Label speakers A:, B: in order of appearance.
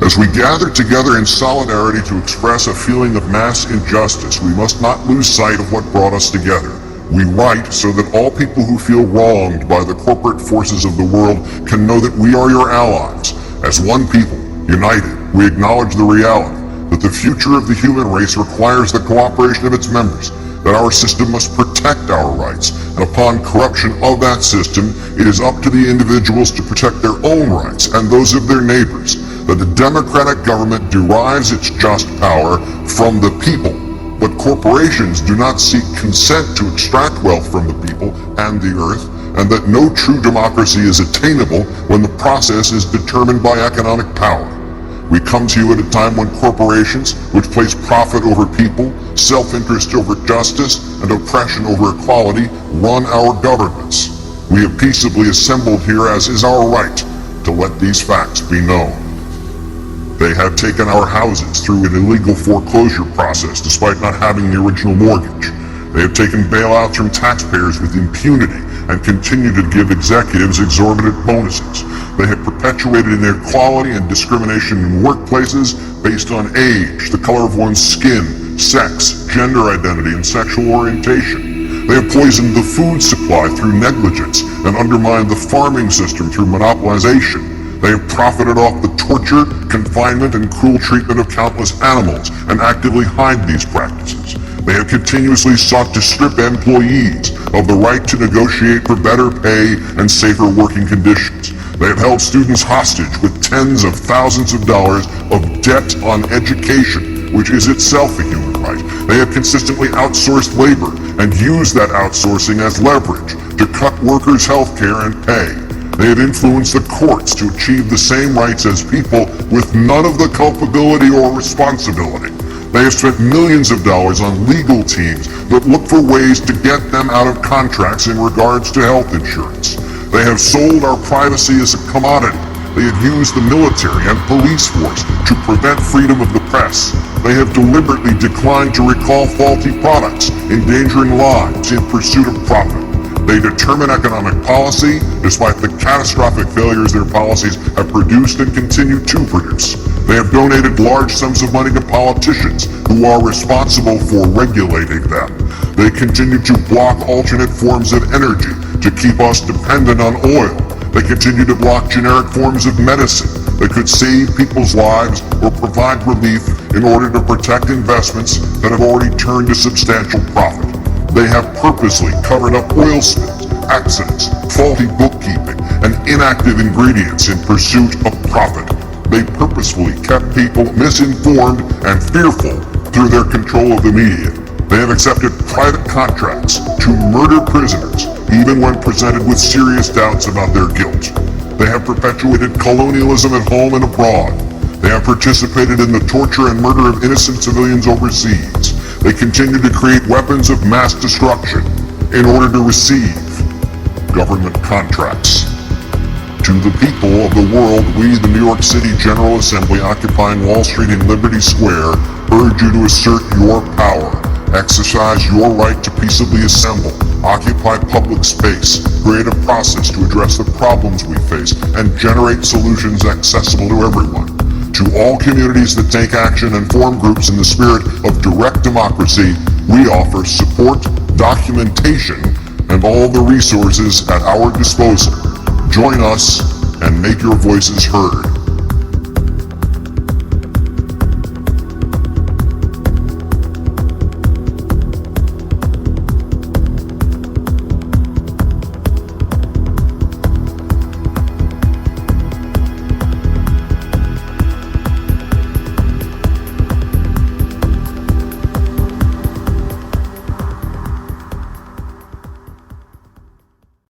A: As we gather together in solidarity to express a feeling of mass injustice, we must not lose sight of what brought us together. We write so that all people who feel wronged by the corporate forces of the world can know that we are your allies. As one people, united, we acknowledge the reality that the future of the human race requires the cooperation of its members, that our system must protect our rights, and upon corruption of that system, it is up to the individuals to protect their own rights and those of their neighbors, that the democratic government derives its just power from the people, but corporations do not seek consent to extract wealth from the people and the earth, and that no true democracy is attainable when the process is determined by economic power. We come to you at a time when corporations, which place profit over people, self-interest over justice, and oppression over equality, run our governments. We have peaceably assembled here, as is our right, to let these facts be known. They have taken our houses through an illegal foreclosure process despite not having the original mortgage. They have taken bailouts from taxpayers with impunity and continue to give executives exorbitant bonuses. They have perpetuated inequality and discrimination in workplaces based on age, the color of one's skin, sex, gender identity, and sexual orientation. They have poisoned the food supply through negligence and undermined the farming system through monopolization. They have profited off the torture, confinement, and cruel treatment of countless animals and actively hide these practices. They have continuously sought to strip employees of the right to negotiate for better pay and safer working conditions. They have held students hostage with tens of thousands of dollars of debt on education, which is itself a human right. They have consistently outsourced labor and used that outsourcing as leverage to cut workers' health care and pay. They have influenced the courts to achieve the same rights as people with none of the culpability or responsibility. They have spent millions of dollars on legal teams that look for ways to get them out of contracts in regards to health insurance. They have sold our privacy as a commodity. They have used the military and police force to prevent freedom of the press. They have deliberately declined to recall faulty products, endangering lives in pursuit of profit. They determine economic policy despite the catastrophic failures their policies have produced and continue to produce. They have donated large sums of money to politicians who are responsible for regulating them. They continue to block alternate forms of energy to keep us dependent on oil. They continue to block generic forms of medicine that could save people's lives or provide relief in order to protect investments that have already turned a substantial profit. They have purposely covered up oil spills, accidents, faulty bookkeeping, and inactive ingredients in pursuit of profit. They purposefully kept people misinformed and fearful through their control of the media. They have accepted private contracts to murder prisoners, even when presented with serious doubts about their guilt. They have perpetuated colonialism at home and abroad. They have participated in the torture and murder of innocent civilians overseas. They continue to create weapons of mass destruction in order to receive government contracts. To the people of the world, we, the New York City General Assembly, occupying Wall Street and Liberty Square, urge you to assert your power, exercise your right to peaceably assemble, occupy public space, create a process to address the problems we face, and generate solutions accessible to everyone. To all communities that take action and form groups in the spirit of direct democracy, we offer support, documentation, and all the resources at our disposal. Join us and make your voices heard.